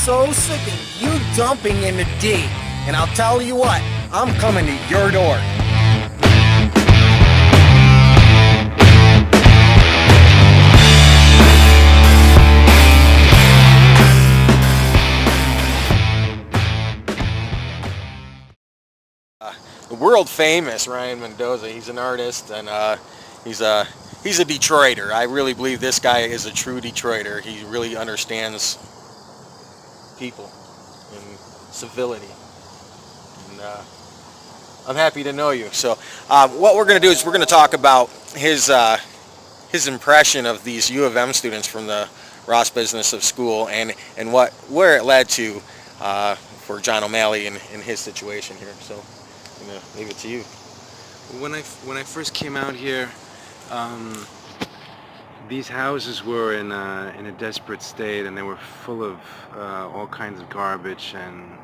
so sick of you dumping into D. And I'll tell you what, I'm coming to your door. The world famous Ryan Mendoza. He's an artist, and he's a Detroiter. I really believe this guy is a true Detroiter. He really understands people and civility. And I'm happy to know you. So what we're going to do is we're going to talk about his impression of these U of M students from the Ross Business of School, and where it led to for John O'Malley and his situation here. So I'm going to leave it to you. When I first came out here, these houses were in a desperate state, and they were full of all kinds of garbage, and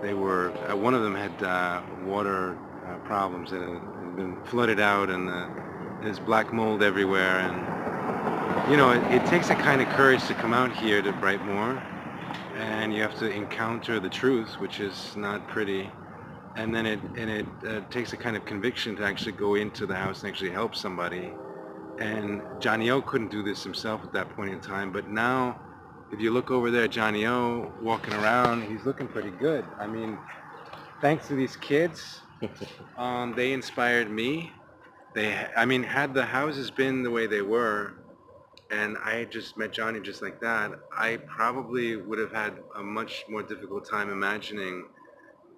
they were one of them had water problems. It had been flooded out, and there's black mold everywhere. And you know, it takes a kind of courage to come out here to Brightmoor, and you have to encounter the truth, which is not pretty. And then it takes a kind of conviction to actually go into the house and actually help somebody. And Johnny O couldn't do this himself at that point in time, but now, if you look over there, Johnny O walking around, he's looking pretty good. I mean, thanks to these kids, they inspired me. Had the houses been the way they were, and I had just met Johnny just like that, I probably would have had a much more difficult time imagining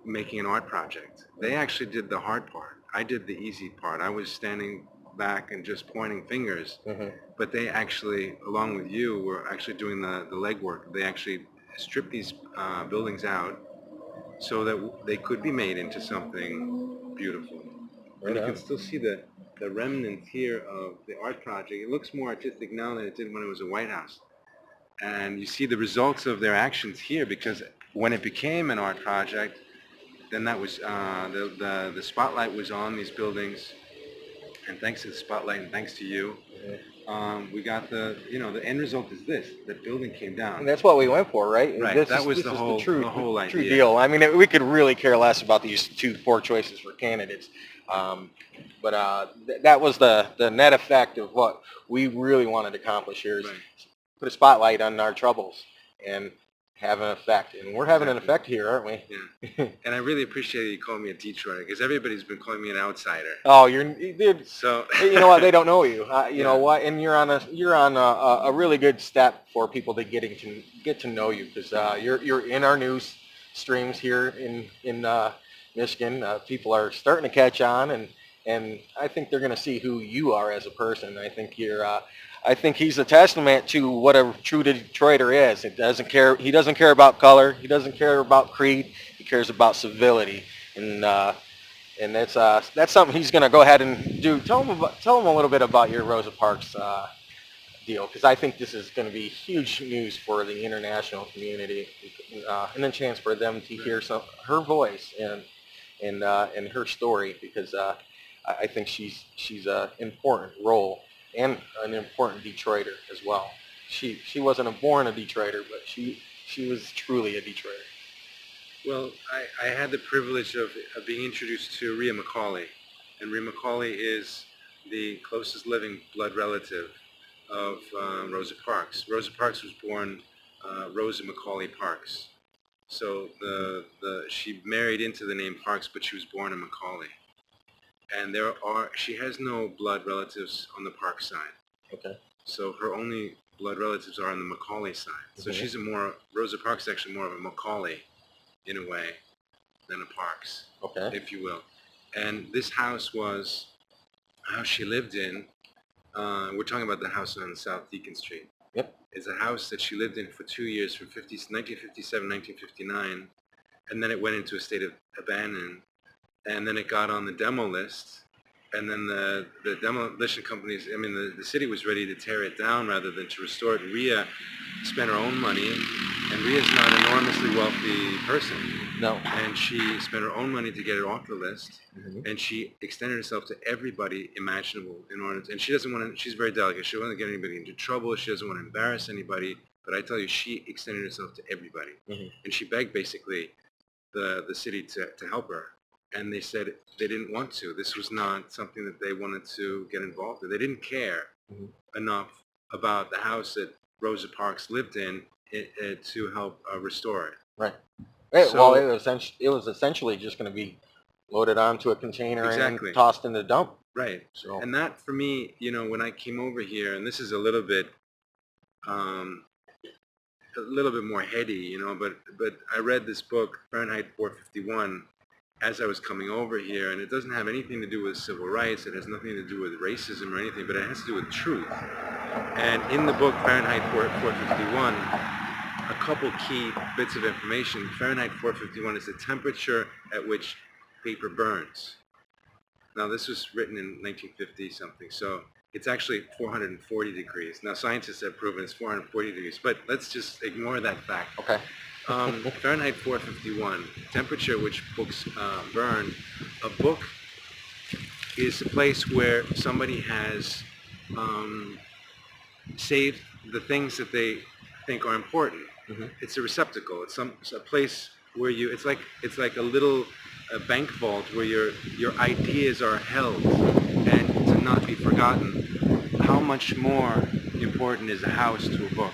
making an art project. They actually did the hard part. I did the easy part. I was standing back and just pointing fingers, but they actually, along with you, were actually doing the legwork. They actually stripped these buildings out so that they could be made into something beautiful. And you can still see the remnants here of the art project. It looks more artistic now than it did when it was a White House. And you see the results of their actions here, because when it became an art project, then that was the spotlight was on these buildings, and thanks to the spotlight and thanks to you, we got the end result is this: the building came down. And that's what we went for, right? Right. This that is, was this the is whole true idea. deal. I mean, we could really care less about these two poor choices for candidates, but that was the net effect of what we really wanted to accomplish here: is put a spotlight on our troubles and have an effect. And we're having an effect here, aren't we? Yeah. And I really appreciate that you called me a Detroiter, because everybody's been calling me an outsider. Oh, dude. So you know what? They don't know you. You know what? And you're on a really good step for people to get to know you, because you're in our news streams here in Michigan. People are starting to catch on, and I think they're going to see who you are as a person. I think he's a testament to what a true Detroiter is. He doesn't care about color. He doesn't care about creed. He cares about civility, and that's something he's going to go ahead and do. Tell him a little bit about your Rosa Parks deal, because I think this is going to be huge news for the international community, and a chance for them to hear her voice and her story, because I think she's an important role and an important Detroiter as well. She wasn't born a Detroiter, but she was truly a Detroiter. Well, I had the privilege of being introduced to Rhea Macaulay, and Rhea Macaulay is the closest living blood relative of Rosa Parks. Rosa Parks was born Rosa Macaulay Parks, so she married into the name Parks, but she was born in Macaulay. And she has no blood relatives on the Parks side. Okay. So her only blood relatives are on the Macaulay side. So she's Rosa Parks is actually more of a Macaulay, in a way, than a Parks, if you will. And this house was a house she lived in. We're talking about the house on South Deacon Street. Yep. It's a house that she lived in for 2 years, from 1957, 1959, and then it went into a state of abandon. And then it got on the demo list, and then the demolition companies, the city was ready to tear it down rather than to restore it. Rhea spent her own money, and Rhea's not an enormously wealthy person. No. And she spent her own money to get it off the list, and she extended herself to everybody imaginable in order to, and she doesn't want to, she's very delicate. She doesn't want to get anybody into trouble. She doesn't want to embarrass anybody. but I tell you, she extended herself to everybody. Mhm. And she begged basically the city to help her. And they said they didn't want to. This was not something that they wanted to get involved in. They didn't care Mhm. enough about the house that Rosa Parks lived in to help restore it. Right. So Well, it was essentially just going to be loaded onto a container exactly. and tossed in the dump. Right. So. And that for me, when I came over here, and this is a little bit more heady, but I read this book, Fahrenheit 451, as I was coming over here, and it doesn't have anything to do with civil rights. It has nothing to do with racism or anything, but it has to do with truth. And in the book, Fahrenheit 451, a couple key bits of information. Fahrenheit 451 is the temperature at which paper burns. Now, this was written in 1950 something, so it's actually 440 degrees. Now, scientists have proven it's 440 degrees, but let's just ignore that fact. Okay. Fahrenheit 451, temperature at which books burn. A book is a place where somebody has saved the things that they think are important. Mm-hmm. It's a receptacle. It's a place where it's like a little bank vault where your ideas are held and to not be forgotten. How much more important is a house to a book?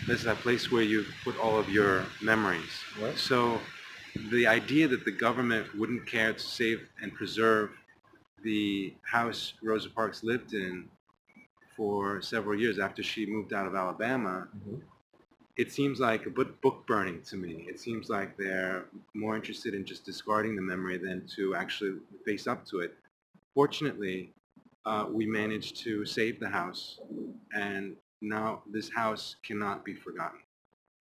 This is a place where you put all of your memories. Right. So the idea that the government wouldn't care to save and preserve the house Rosa Parks lived in for several years after she moved out of Alabama, Mm-hmm. it seems like a book burning to me. It seems like they're more interested in just discarding the memory than to actually face up to it. Fortunately, we managed to save the house, and now this house cannot be forgotten.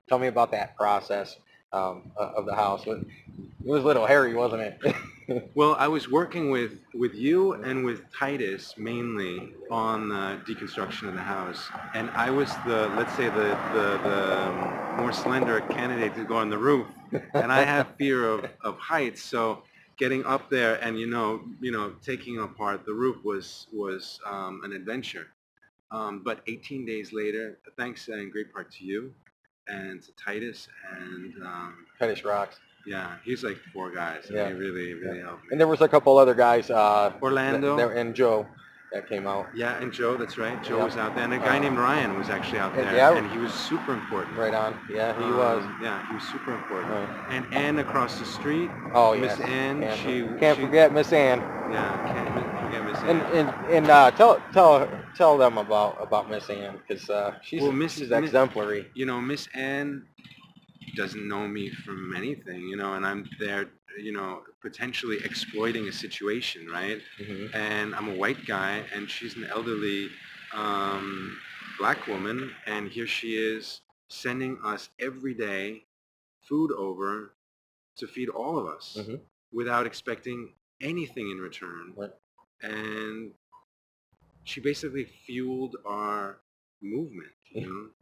Tell me about that process of the house. It was a little hairy, wasn't it? Well, I was working with you and with Titus mainly on the deconstruction of the house, and I was let's say the more slender candidate to go on the roof, and I have fear of heights, so getting up there and taking apart the roof was an adventure. But 18 days later, thanks in great part to you and to Titus and Titus rocks. yeah, he's like 4 guys. Yeah. And he really helped me. And there was a couple other guys. Orlando. And Joe that came out. Yeah, and Joe, that's right. Joe Yeah. was out there. And a guy named Ryan was actually out there. yeah. And he was super important. Right on. Yeah, he was. Yeah, he was super important. Right. And Ann across the street. Oh, Miss yes. Ann. Can't forget Miss Ann. Yeah, can't forget Miss Ann. And tell them about Miss Ann, because she's exemplary. Miss Ann doesn't know me from anything, and I'm there, potentially exploiting a situation, right? Mm-hmm. And I'm a white guy, and she's an elderly black woman, and here she is sending us every day food over to feed all of us Mm-hmm. without expecting anything in return. Right. And she basically fueled our movement,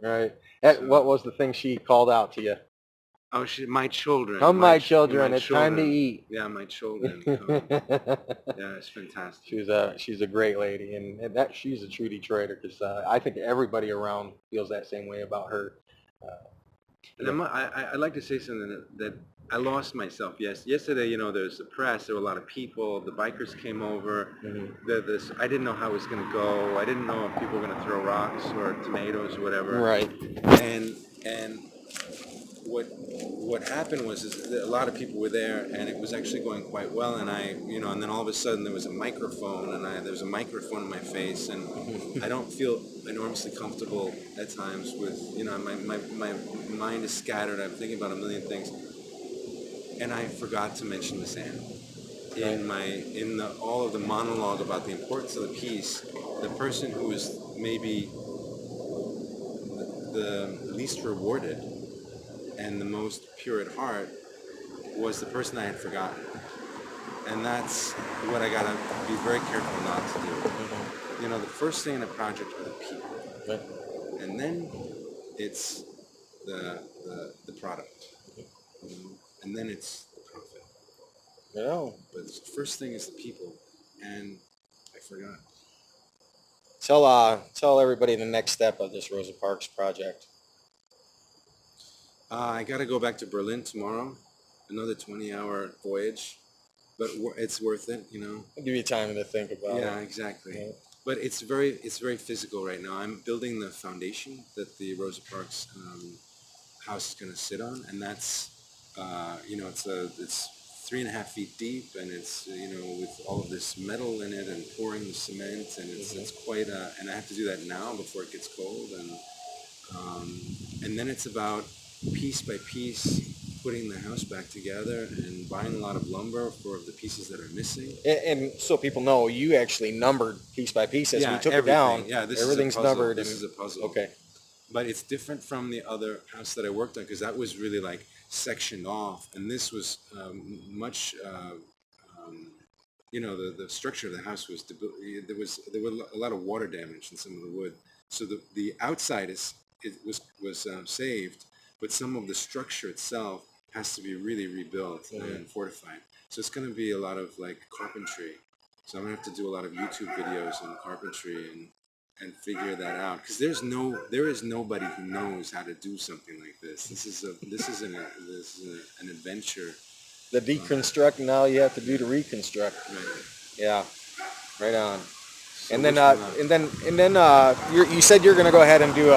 Right. So- What was the thing she called out to you? Oh, my children. Come, my children, my it's time to children. eat. Yeah, my children. Yeah, it's fantastic. She's a great lady, and that she's a true Detroiter, because I think everybody around feels that same way about her. And I'd like to say something that I lost myself. Yesterday, there's the press. There were a lot of people. The bikers came over. Mm-hmm. I didn't know how it was going to go. I didn't know if people were going to throw rocks or tomatoes or whatever. Right. And what happened was that a lot of people were there, and it was actually going quite well. And and then all of a sudden there was a microphone, and there was a microphone in my face, and I don't feel enormously comfortable at times with, my mind is scattered. I'm thinking about a million things, and I forgot to mention Miss Ann in all of the monologue about the importance of the piece. The person who was maybe the least rewarded and the most pure at heart was the person I had forgotten. And that's what I gotta be very careful not to do. Mm-hmm. The first thing in a project are the people. Right. And then it's the product. And then it's the profit. Yeah. But the first thing is the people, and I forgot. Tell everybody the next step of this Rosa Parks project. I got to go back to Berlin tomorrow. Another 20-hour voyage, but it's worth it, you know. I'll give you time to think about Yeah, it. exactly. Yeah. But it's very physical right now. I'm building the foundation that the Rosa Parks house is going to sit on, and that's it's 3.5 feet deep, and it's with all of this metal in it and pouring the cement, and it's quite and I have to do that now before it gets cold, and then it's about piece by piece putting the house back together and buying a lot of lumber for the pieces that are missing. And so people know, you actually numbered piece by piece as we took it down. Yeah, Everything's numbered. This is a puzzle. Okay. But it's different from the other house that I worked on because that was really like sectioned off, and this was much. The structure of the house was there were a lot of water damage in some of the wood, so the outside was saved, but some of the structure itself has to be really rebuilt and fortified. So it's going to be a lot of like carpentry. So I'm going to have to do a lot of YouTube videos on carpentry and figure that out, because there is nobody who knows how to do something like this. This is an adventure. The deconstruct, now you have to do the reconstruct. Right. Yeah, right on. So And then you said you're gonna go ahead and do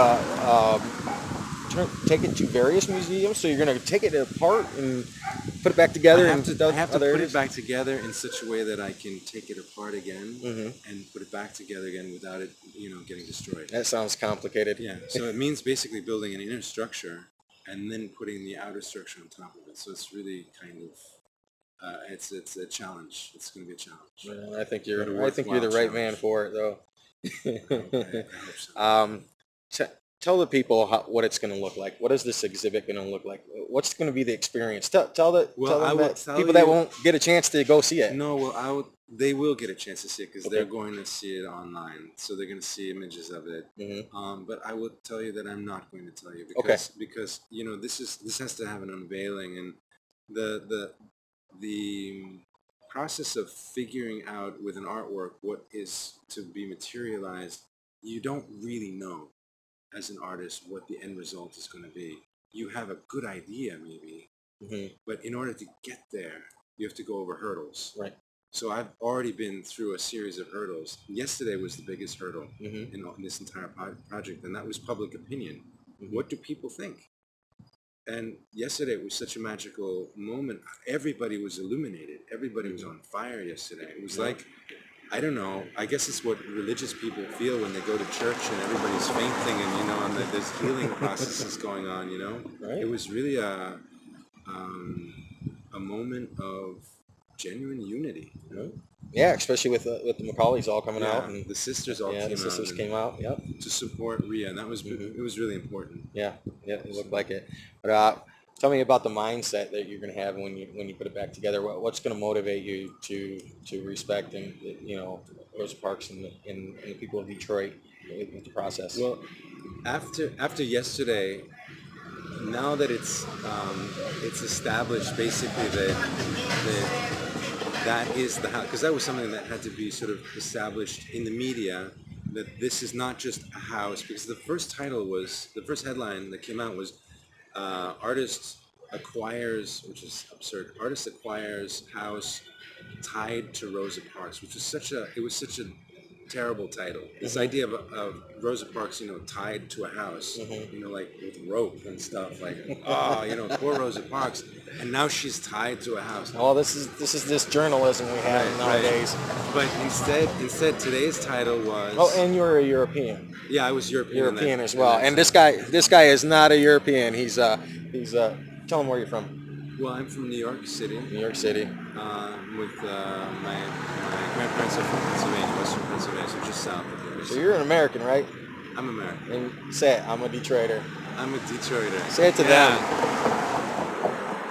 take it to various museums. So you're gonna take it apart and put it back together. I have to put it back together in such a way that I can take it apart again and put it back together again without it, getting destroyed. That sounds complicated. Yeah. So it means basically building an inner structure and then putting the outer structure on top of it. So it's really kind of it's a challenge. It's going to be a challenge. Well, I think you're the right man for it, though. Okay, I hope so. Tell the people what it's going to look like. What is this exhibit going to look like? What's going to be the experience? Tell them people that won't get a chance to go see it. No, well, they will get a chance to see it because they're going to see it online. So they're going to see images of it. But I will tell you that I'm not going to tell you because this has to have an unveiling, and the process of figuring out with an artwork what is to be materialized, you don't really know as an artist what the end result is going to be. You have a good idea maybe, but in order to get there, you have to go over hurdles. Right. So I've already been through a series of hurdles. Yesterday was the biggest hurdle in this entire project, and that was public opinion. What do people think? And yesterday it was such a magical moment. Everybody was illuminated. Everybody was on fire yesterday. It was like, I don't know, I guess it's what religious people feel when they go to church and everybody's fainting and there's healing processes going on, Right. It was really a moment of genuine unity, Yeah, especially with the Macaulays all coming out, and the sisters all came out. Yep. To support Rhea, and that was it was really important. Yeah, it looked like it. But tell me about the mindset that you're going to have when you put it back together. What's going to motivate you to respect and Rosa Parks and the people of Detroit with the process? Well, after yesterday, now that it's established basically that is the house, because that was something that had to be sort of established in the media, that this is not just a house, because the first headline that came out was artist acquires, which is absurd, artist acquires house tied to Rosa Parks, which was such a terrible title. This idea of Rosa Parks, tied to a house, like with rope and stuff, like, poor Rosa Parks, and now she's tied to a house. Oh, this is this journalism we have nowadays. Right. But instead, today's title was. Oh, and you're a European. Yeah, I was European. European as well. And this guy is not a European. He's tell him where you're from. Well, I'm from New York City. New York City. With my grandparents are from Pennsylvania, Western Pennsylvania, so just south of here. So you're an American, right? I'm American. And say it, I'm a Detroiter. I'm a Detroiter. Say it to them.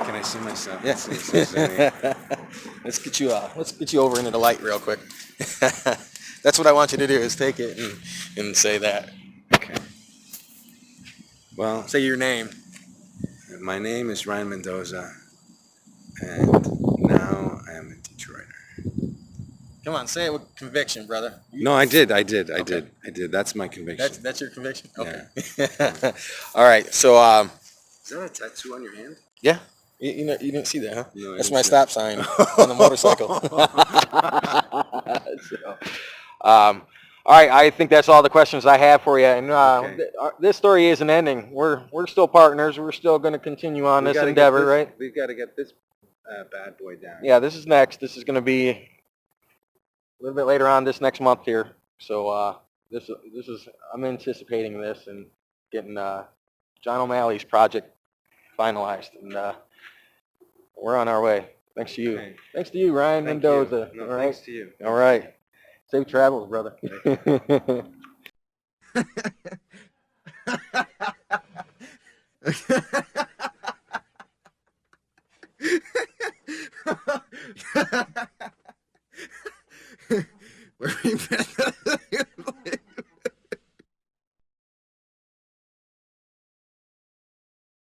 Can I see myself? Yes. Let's get you over into the light real quick. That's what I want you to do, is take it and say that. Okay. Well, say your name. My name is Ryan Mendoza, and now I am a Detroiter. Come on, say it with conviction, brother. No, I did. That's my conviction. That's your conviction? Okay. Yeah. All right, so Is that a tattoo on your hand? Yeah. You didn't see that, huh? No, I That's didn't my see stop sign on the motorcycle. So, all right, I think that's all the questions I have for you. And Okay. this story isn't ending. We're still partners. We're still going to continue on this endeavor, right? We've got to get this bad boy down. Yeah, this is next. This is going to be a little bit later on this next month here. So this is I'm anticipating this and getting John O'Malley's project finalized, and we're on our way. Thanks to you. Okay. Thanks to you, Ryan Thank Mendoza. you. No, All right. thanks to you. All right. Safe travels, brother.